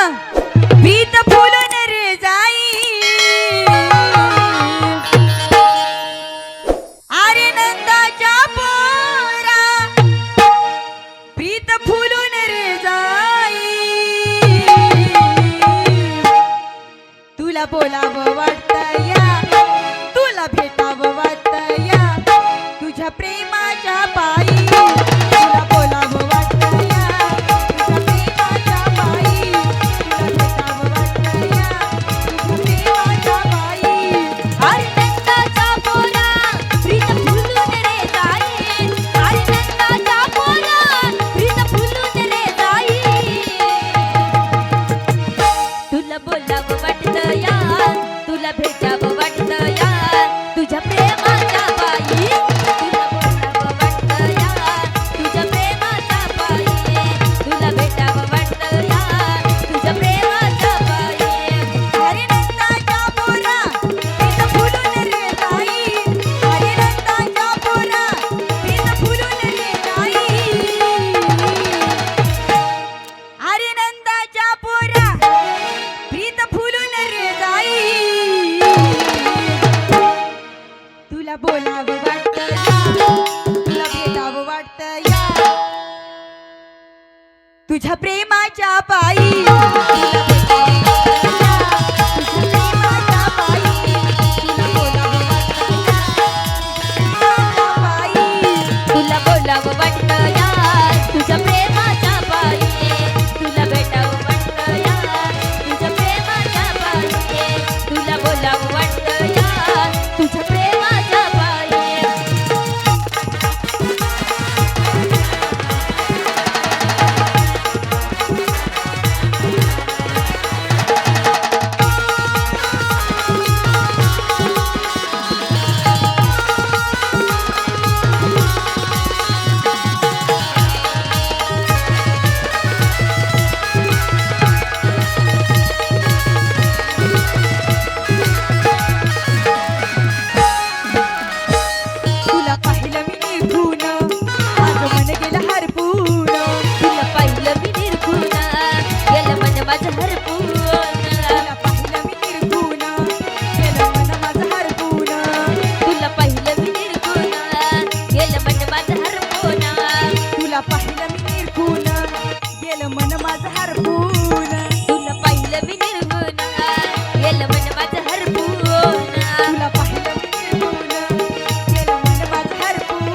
प्रीत फुलून रे जाई अरे नंदाच्या पोरा प्रीत फुलून रे जाई तुला बोलावं वाटतं या तुला भेटावं वाटतं या तुझ्या प्रेमाच्या पायी तुला बोलावं वाटतं या तुझ्या प्रेमाच्या पायी तुला भेटावं वाटतं या तुझ्या प्रेमाच्या पायी अरे नंदाच्या पोरा प्रीत फुलून रे जाई अरे नंदाच्या पोरा प्रीत फुलून रे जाई तुला बोलावं वाटतं या तुला भेटावं वाटतं या तुझ्या प्रेमाच्या पायी तुला बोलावं वाटतं या तुझ्या प्रेमाच्या पायी तुला भेटावं वाटतं या तुझ्या प्रेमाच्या पायी अरे नंदाच्या पोरा प्रीत फुलून रे जाई अरे नंदाच्या पोरा प्रीत फुलून रे जाई अरे नंदाच्या पोरा प्रीत फुलून रे जाई तुला बोलावं वाटतं या तुला भेटावं वाटतं या तुझ्या प्रेमाच्या पायी तुला भेटावं वाटतं या तुझ्या प्रेमाच्या पायी तुला बोलावं वाटतं या तुझ्या पायी तुला बोलावं वाटतं या तुझ्या प्रेमाच्या पायी तुला भेटावं वाटतं या तुझ्या प्रेमाच्या पायी तुला बोलावं वाटतं या तुझ्या प्रेमाच्या पायी तुला पाहिलं मी निघून माझं मन गेलं हरपून तुला पाहिलं मी निरखून गेलं मन माझं हरपून तुला पाहिलं मी निघून गेलं मन माझं हरपून तुला पाहिलं मी निरखून गेलं मन माझं हरपून तुला पाहिलं मी निघून गेलं मन माझं हरपून तुला पाहिलं मी निरखून गेलं मन माझं हरपून तुला पाहिलं मी निघून गेलं मन माझं हरपून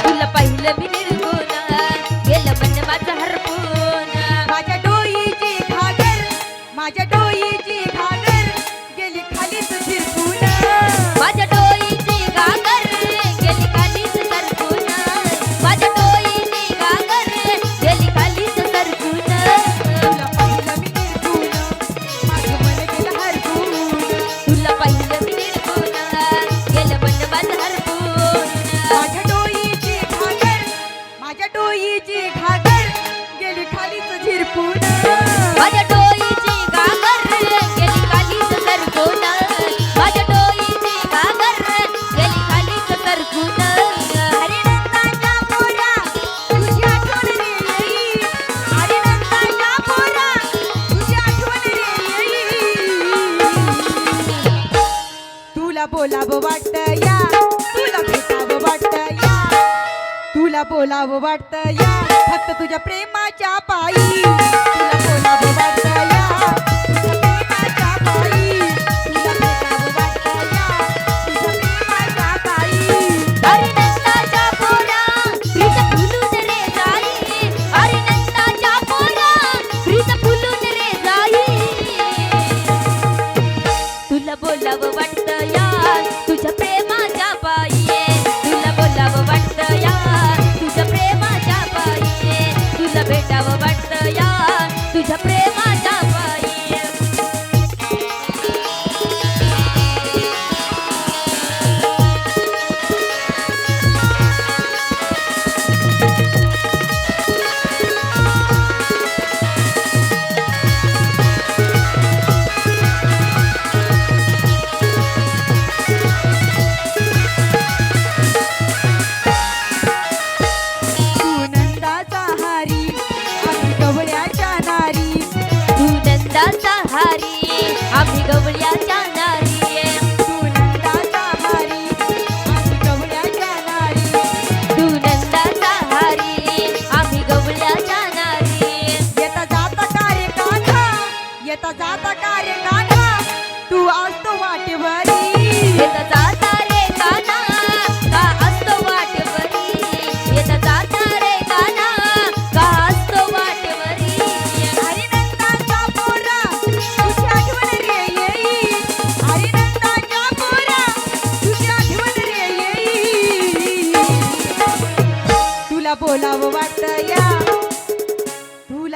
तुला पाहिलं मी निरखून गेलं मन माझं हरपून माझ्या डोईची घागर माझ्या डोईची घागर गेली खालीच झिरपून माझ्या डोईची घागर गेली खालीच सरकून माझ्या डोईची घागर गेली खालीच सरकून तुला पाहिलं मी निघून माझं मन गेलं हरपून तुला पाहिलं मी निरखून गेलं मन माझं हरपून माझ्या डोईची घागर माझ्या डोईची घागर गेली खालीच झिरपून माझ्या डोईची घागर गेली खालीच सरकून माझ्या डोईची घागर गेली खालीच सरकून अरे नंदाच्या पोरा तुझी आठवण रे येई अरे नंदाच्या पोरा तुझी आठवण रे येई तुला बोलावं वाटतं या तुला भेटावं वाटतं या तुला बोलावं वाटतं या फक्त तुझ्या प्रेमाच्या पायी तुला बोलावं वाटतं या तुझ्या प्रेमाच्या पायी तुला भेटावं वाटतं या तुझ्या प्रेमाच्या पायी अरे नंदाच्या पोरा प्रीत फुलून रे जाई अरे नंदाच्या पोरा प्रीत फुलून रे जाई तुला बोलावं वाटतं या तुझ्या प्रेमाच्या पायी तुला बोलावं वाटतं या तुझ्या प्रेमाच्या पायी तुला भेटावं वाटतं या तुझ्या प्रेमाच्या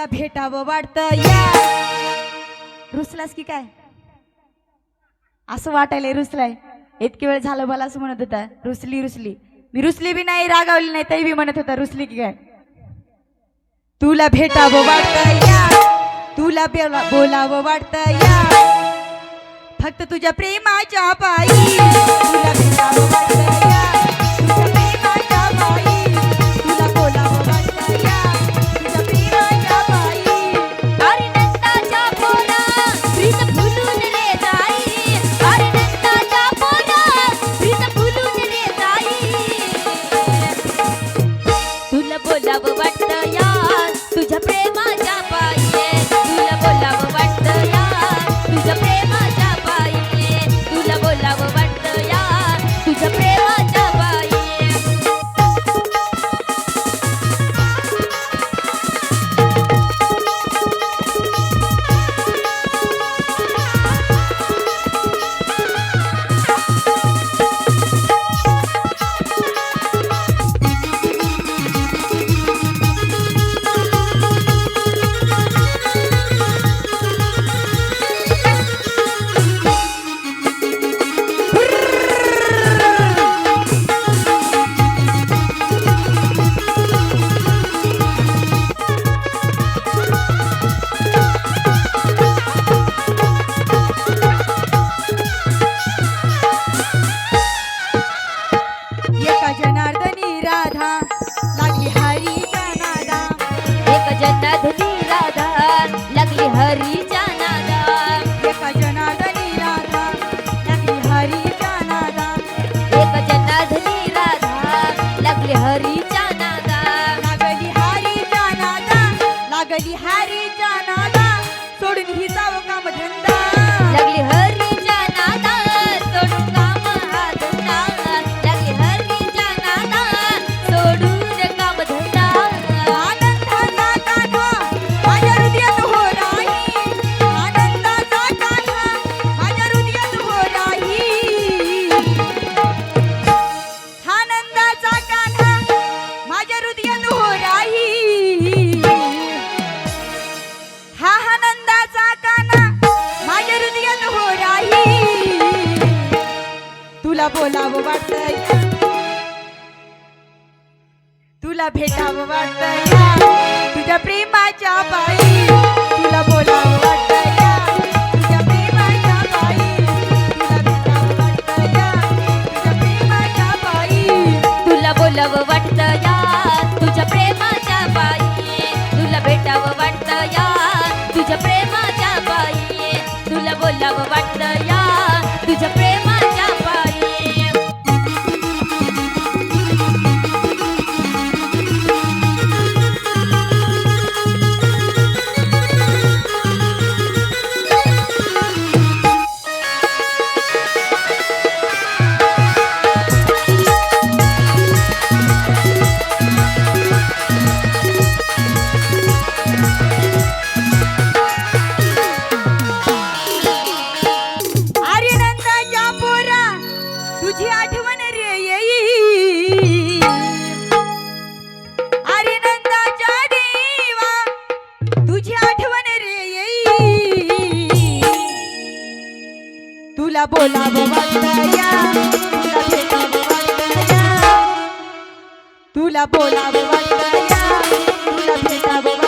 तुला भेटावं वाटतं या. रुसलास की काय? असं वाटायलंय रुसलाय. इतकी वेळ झालं मला असं म्हणत होता रुसली रुसली. मी रुसली बी नाही रागावली नाही तरी बी म्हणत होता रुसली की काय. तुला भेटावं वाटतं या, तुला बोलावं वाटतं या, फक्त तुझ्या प्रेमाच्या पायी. तुला भेटावं वाटतं या, तुझ्या प्रेमाच्या पायी. तुला बोलावं वाटतं या, तुझ्या प्रेमाच्या पायी. अरे नंदाच्या पोरा प्रीत फुलून रे जाई. अरे नंदाच्या पोरा प्रीत फुलून रे जाई. तुला बोलावं वाटतं या तुझ्या प्रेमाच्या पायी. तुला बोलावं वाटतं या तुझ्या प्रेमाच्या पायी. तुला बोलावं वाटतं या तुझ्या प्रेमाच्या पायी. एका जनार्दनी राधा लागली हरीच्या नादा. एक जन्नाधनी राधा लागली हरीच्या नादा. एका जनार्दनी राधा लागली हरीच्या नादा. एक जन्नाधनी राधा लागली हरीच्या नादा. लागली हरीच्या नादा, लागली हरीच्या नादा, सोडून ही जावं काम धंदा. लागली हरीच्या नादा सोडून काम हा धंदा. लागली हरीच्या नादा सोडून काम धंदा. आनंदाचा कान्हा माझ्या हृदयात हो राही. आनंदाचा कान्हा माझ्या हृदयात हो राही. आनंदाचा कान्हा माझ्या हृदयात हो राही. हा आनंदाचा कान्हा माझ्या हृदयात हो राही. तुला बोलावं वाटतंय, तुला भेटावं वाटतं या तुझ्या प्रेमाच्या पायी. तुला बोलावं वाटतं या तुझ्या प्रेमाच्या पायी. तुला भेटावं वाटतं या तुझ्या प्रेमाच्या पायी. तुला बोलावं वाटतं या तुझ्या प्रेमाच्या पायी. तुला भेटावं वाटतं या तुझ्या प्रेमाच्या पायी. तुला बोलावं वाटतं या तुझ्या प्रेमाच्या पायी. अरे नंदाच्या पोरा तुझी आठवण रे येई. अरे नंदाच्या देवा तुझी आठवण रे येई. तुला बोलावं वाटतं या तुला भेटावं वाटतं या. तुला बोलावं वाटतं या तुला भेटावं